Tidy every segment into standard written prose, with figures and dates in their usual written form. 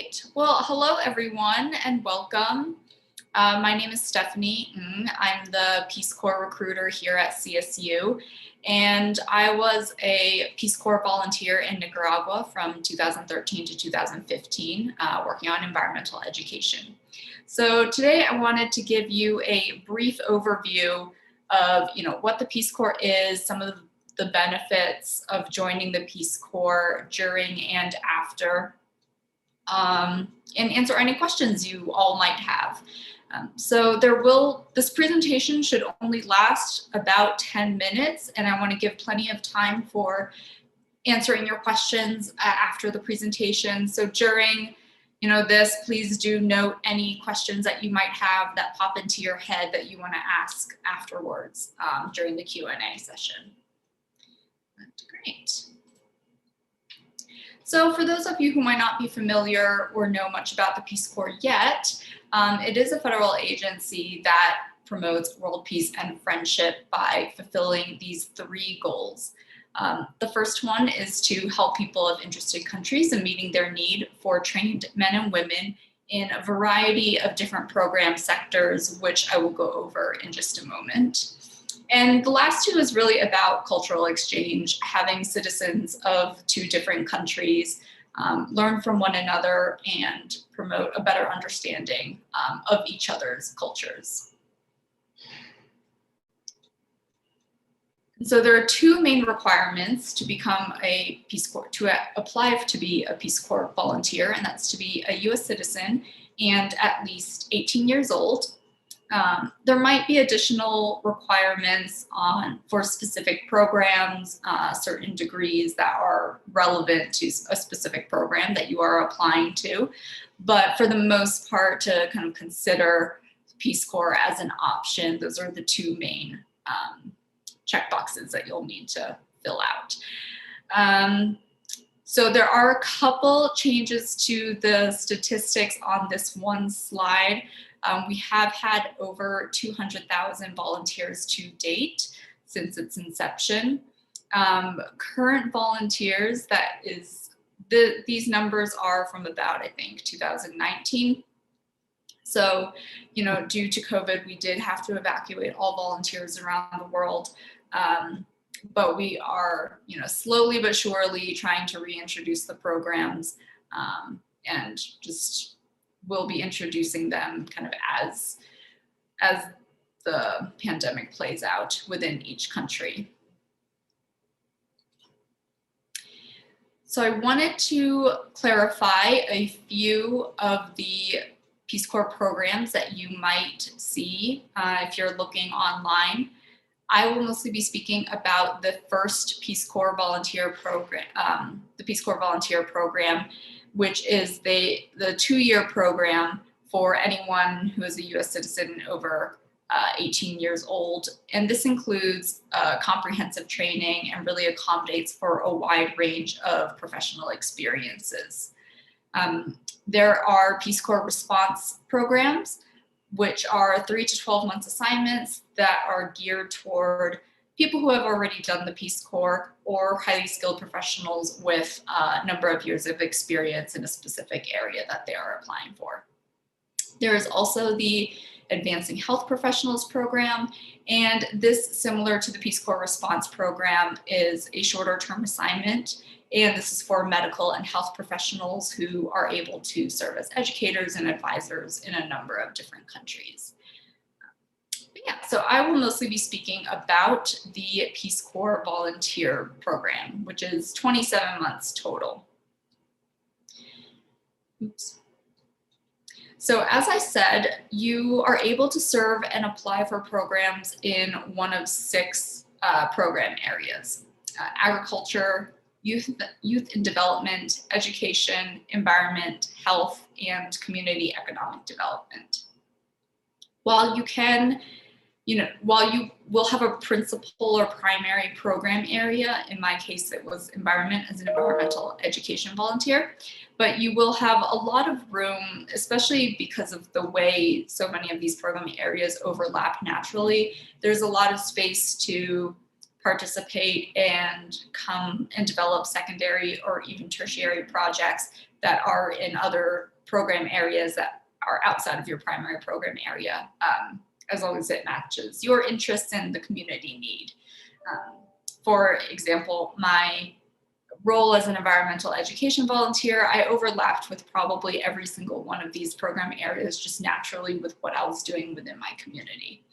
Great. Well, hello everyone and welcome. My name is Stephanie Ng. I'm the Peace Corps recruiter here at CSU, and I was a Peace Corps volunteer in Nicaragua from 2013 to 2015, working on environmental education. So today I wanted to give you a brief overview of, what the Peace Corps is, some of the benefits of joining the Peace Corps during and after, and answer any questions you all might have. This presentation should only last about 10 minutes, and I want to give plenty of time for answering your questions after the presentation. So during this, please do note any questions that you might have that pop into your head that you want to ask afterwards during the Q&A session. Great. So for those of you who might not be familiar or know much about the Peace Corps yet, it is a federal agency that promotes world peace and friendship by fulfilling these three goals. The first one is to help people of interested countries in meeting their need for trained men and women in a variety of different program sectors, which I will go over in just a moment. And the last two is really about cultural exchange, having citizens of two different countries learn from one another and promote a better understanding of each other's cultures. So there are two main requirements to become a Peace Corps, to apply to be a Peace Corps volunteer, and that's to be a US citizen and at least 18 years old. There might be additional requirements for specific programs, certain degrees that are relevant to a specific program that you are applying to. But for the most part, to kind of consider Peace Corps as an option, those are the two main checkboxes that you'll need to fill out. So there are a couple changes to the statistics on this one slide. We have had over 200,000 volunteers to date since its inception. Current volunteers, these numbers are from about, I think, 2019. So, due to COVID, we did have to evacuate all volunteers around the world. But we are, slowly but surely trying to reintroduce the programs and just we'll be introducing them kind of as the pandemic plays out within each country. So I wanted to clarify a few of the Peace Corps programs that you might see if you're looking online. I will mostly be speaking about the first Peace Corps volunteer program, the Peace Corps volunteer program, which is the 2-year program for anyone who is a US citizen over 18 years old. And this includes comprehensive training and really accommodates for a wide range of professional experiences. There are Peace Corps response programs, which are 3 to 12 months assignments that are geared toward people who have already done the Peace Corps or highly skilled professionals with a number of years of experience in a specific area that they are applying for. There is also the Advancing Health Professionals program, and this, similar to the Peace Corps Response program, is a shorter term assignment, and this is for medical and health professionals who are able to serve as educators and advisors in a number of different countries. Yeah, so I will mostly be speaking about the Peace Corps volunteer program, which is 27 months total. Oops. So as I said, you are able to serve and apply for programs in one of 6 program areas: agriculture, youth and development, education, environment, health, and community economic development. While you will have a principal or primary program area, in my case it was environment as an environmental education volunteer, but you will have a lot of room, especially because of the way so many of these program areas overlap naturally. There's a lot of space to participate and come and develop secondary or even tertiary projects that are in other program areas that are outside of your primary program area, as long as it matches your interests and the community need. For example, my role as an environmental education volunteer, I overlapped with probably every single one of these program areas just naturally with what I was doing within my community.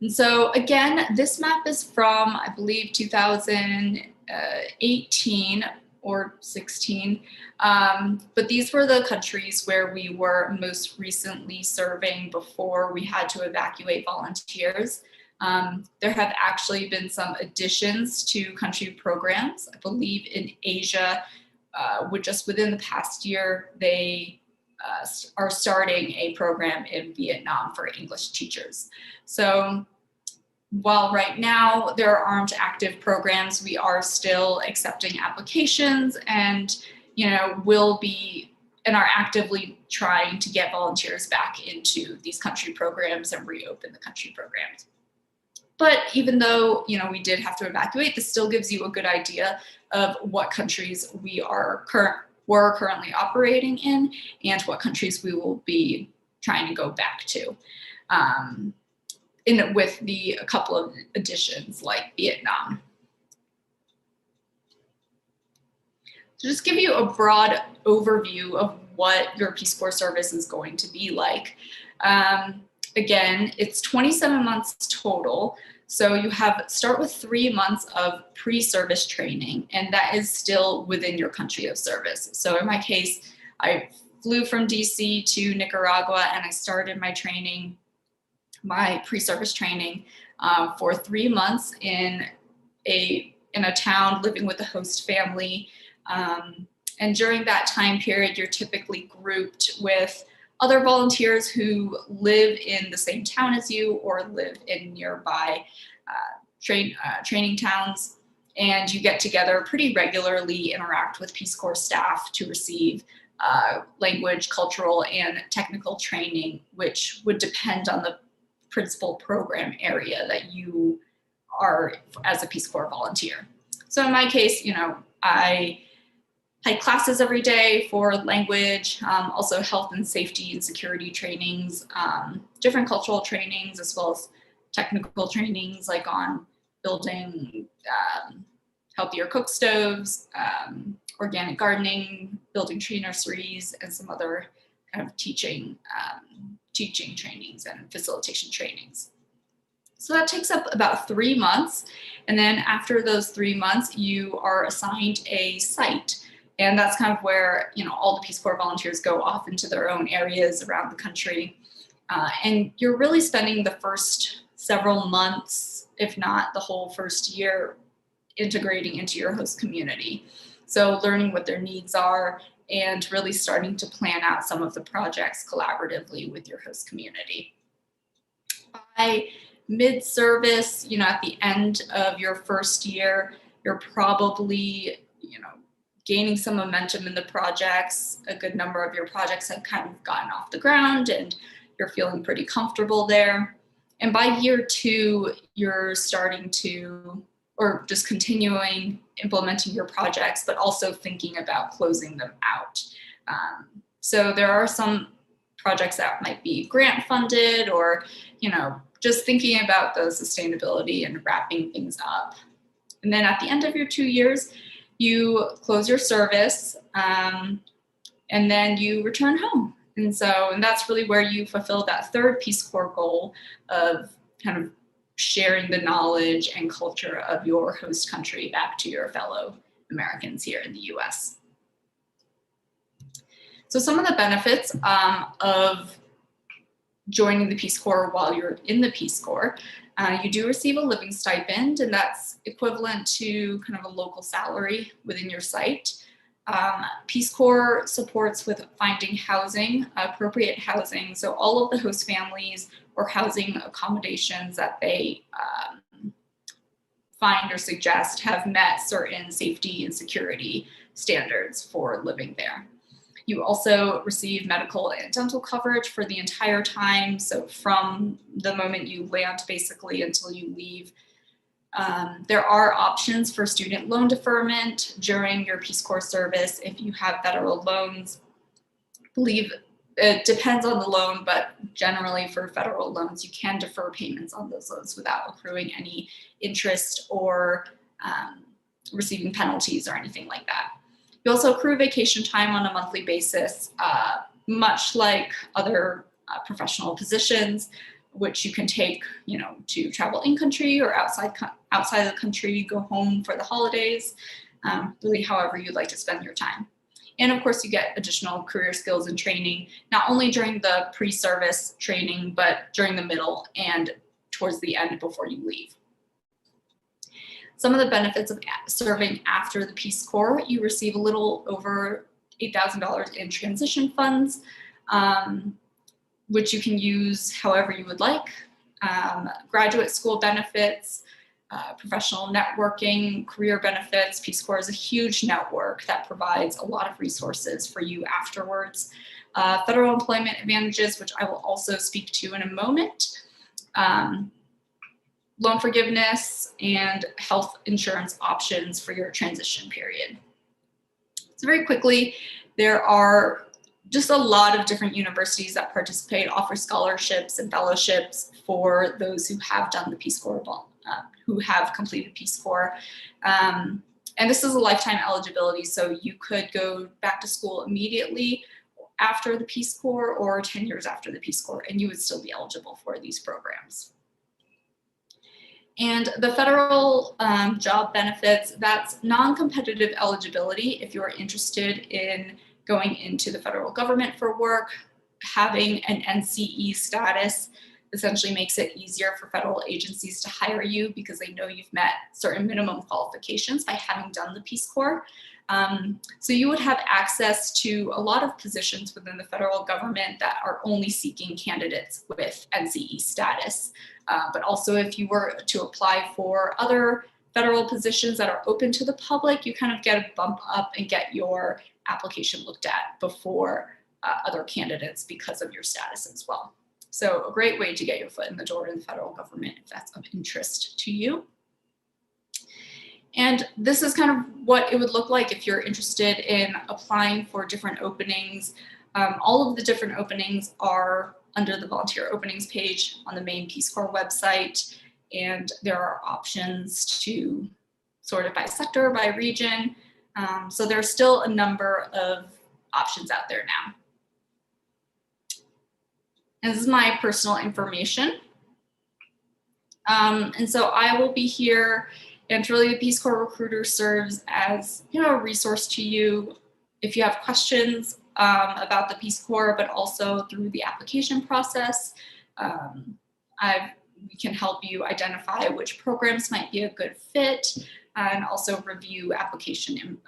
And so again, this map is from, I believe, 2018 or 16. But these were the countries where we were most recently serving before we had to evacuate volunteers. There have actually been some additions to country programs. I believe in Asia, just within the past year, they are starting a program in Vietnam for English teachers. So while right now there aren't active programs, we are still accepting applications and, will be and are actively trying to get volunteers back into these country programs and reopen the country programs. But even though, we did have to evacuate, this still gives you a good idea of what countries we're currently operating in and what countries we will be trying to go back to. With a couple of additions like Vietnam. To just give you a broad overview of what your Peace Corps service is going to be like. Again, it's 27 months total. So you start with 3 months of pre-service training, and that is still within your country of service. So in my case, I flew from DC to Nicaragua and I started my pre-service training for 3 months in a town living with a host family. And during that time period, you're typically grouped with other volunteers who live in the same town as you or live in nearby training towns. And you get together pretty regularly, interact with Peace Corps staff to receive language, cultural, and technical training, which would depend on the principal program area that you are as a Peace Corps volunteer. So in my case, I had classes every day for language, also health and safety and security trainings, different cultural trainings, as well as technical trainings like on building healthier cook stoves, organic gardening, building tree nurseries, and some other kind of teaching trainings and facilitation trainings. So that takes up about 3 months. And then after those 3 months, you are assigned a site. And that's kind of where, all the Peace Corps volunteers go off into their own areas around the country. And you're really spending the first several months, if not the whole first year, integrating into your host community. So learning what their needs are and really starting to plan out some of the projects collaboratively with your host community. By mid-service, at the end of your first year, you're probably, gaining some momentum in the projects. A good number of your projects have kind of gotten off the ground and you're feeling pretty comfortable there. And by year 2, you're starting to, or just continuing implementing your projects, but also thinking about closing them out. So there are some projects that might be grant funded or, just thinking about the sustainability and wrapping things up. And then at the end of your 2 years, you close your service and then you return home. And that's really where you fulfill that third Peace Corps goal of kind of sharing the knowledge and culture of your host country back to your fellow Americans here in the US. So some of the benefits of joining the Peace Corps while you're in the Peace Corps, you do receive a living stipend, and that's equivalent to kind of a local salary within your site. Peace Corps supports with finding housing, appropriate housing. So all of the host families or housing accommodations that they find or suggest have met certain safety and security standards for living there. You also receive medical and dental coverage for the entire time. So from the moment you land basically until you leave There are options for student loan deferment during your Peace Corps service if you have federal loans. I believe it depends on the loan, but generally for federal loans, you can defer payments on those loans without accruing any interest or receiving penalties or anything like that. You also accrue vacation time on a monthly basis, much like other professional positions, which you can take, to travel in country or outside the country, go home for the holidays, really however you'd like to spend your time. And of course, you get additional career skills and training, not only during the pre-service training, but during the middle and towards the end before you leave. Some of the benefits of serving after the Peace Corps: you receive a little over $8,000 in transition funds, which you can use however you would like. Graduate school benefits, professional networking, career benefits. Peace Corps is a huge network that provides a lot of resources for you afterwards. Federal employment advantages, which I will also speak to in a moment. Loan forgiveness and health insurance options for your transition period. So very quickly, there are just a lot of different universities that participate, offer scholarships and fellowships for those who have done the Peace Corps, who have completed Peace Corps. And this is a lifetime eligibility, so you could go back to school immediately after the Peace Corps or 10 years after the Peace Corps, and you would still be eligible for these programs. And the federal job benefits, that's non-competitive eligibility. If you're interested in going into the federal government for work, having an NCE status essentially makes it easier for federal agencies to hire you because they know you've met certain minimum qualifications by having done the Peace Corps. So you would have access to a lot of positions within the federal government that are only seeking candidates with NCE status. But also if you were to apply for other federal positions that are open to the public, you kind of get a bump up and get your application looked at before other candidates because of your status as well. So a great way to get your foot in the door in the federal government if that's of interest to you. And this is kind of what it would look like if you're interested in applying for different openings. All of the different openings are under the volunteer openings page on the main Peace Corps website. And there are options to sort it by sector, by region. So there's still a number of options out there now. And this is my personal information. And so I will be here, and really the Peace Corps Recruiter serves as a resource to you if you have questions about the Peace Corps, but also through the application process. We can help you identify which programs might be a good fit, and also review application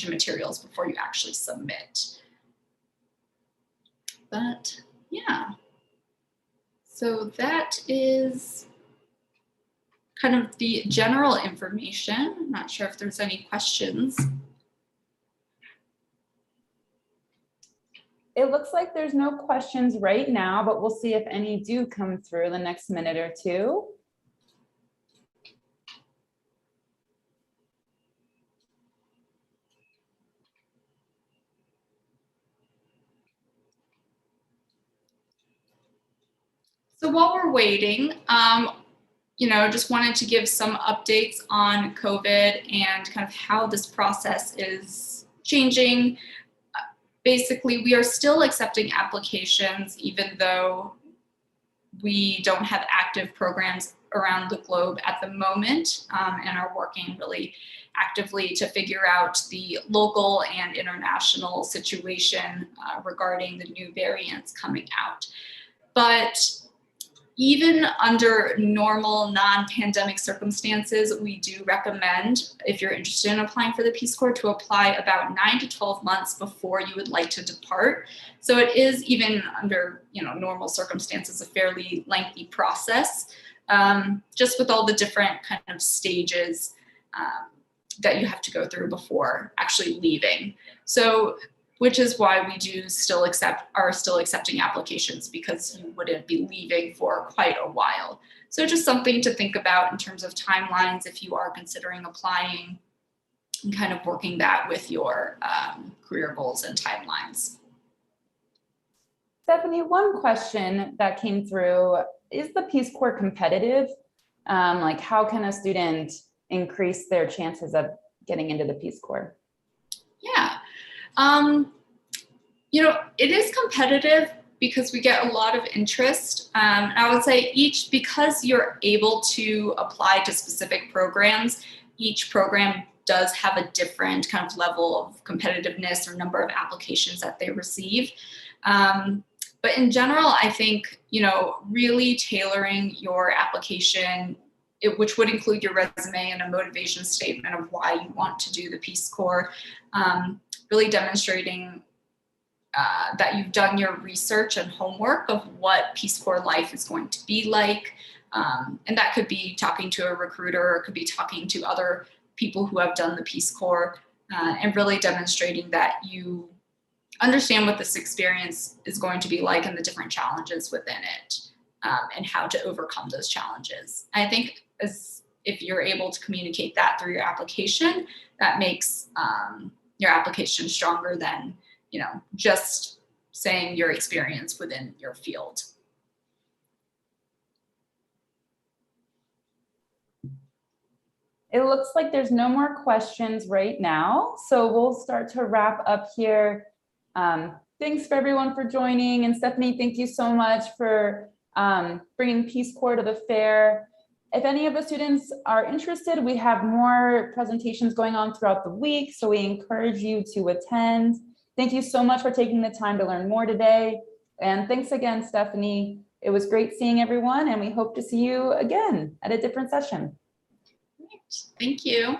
materials before you actually submit. But yeah, so that is kind of the general information. I'm not sure if there's any questions. It looks like there's no questions right now, but we'll see if any do come through the next minute or two. So while we're waiting, just wanted to give some updates on COVID and kind of how this process is changing. Basically, we are still accepting applications, even though we don't have active programs around the globe at the moment, and are working really actively to figure out the local and international situation regarding the new variants coming out. But even under normal non-pandemic circumstances, we do recommend, if you're interested in applying for the Peace Corps, to apply about 9 to 12 months before you would like to depart. So it is, even under normal circumstances, a fairly lengthy process, just with all the different kind of stages that you have to go through before actually leaving. So, which is why we are still accepting applications, because you wouldn't be leaving for quite a while. So just something to think about in terms of timelines if you are considering applying, and kind of working that with your career goals and timelines. Stephanie, one question that came through, is the Peace Corps competitive? Like, how can a student increase their chances of getting into the Peace Corps? Yeah, it is competitive because we get a lot of interest. I would say because you're able to apply to specific programs, each program does have a different kind of level of competitiveness or number of applications that they receive. But in general, I think, really tailoring your application, which would include your resume and a motivation statement of why you want to do the Peace Corps, really demonstrating that you've done your research and homework of what Peace Corps life is going to be like. And that could be talking to a recruiter, or it could be talking to other people who have done the Peace Corps, and really demonstrating that you understand what this experience is going to be like and the different challenges within it, and how to overcome those challenges. I think if you're able to communicate that through your application, that makes your application stronger than just saying your experience within your field. It looks like there's no more questions right now, so we'll start to wrap up here. Thanks for everyone for joining, and Stephanie, thank you so much for bringing Peace Corps to the fair. If any of the students are interested, we have more presentations going on throughout the week, so we encourage you to attend. Thank you so much for taking the time to learn more today. And thanks again, Stephanie. It was great seeing everyone, and we hope to see you again at a different session. Thank you.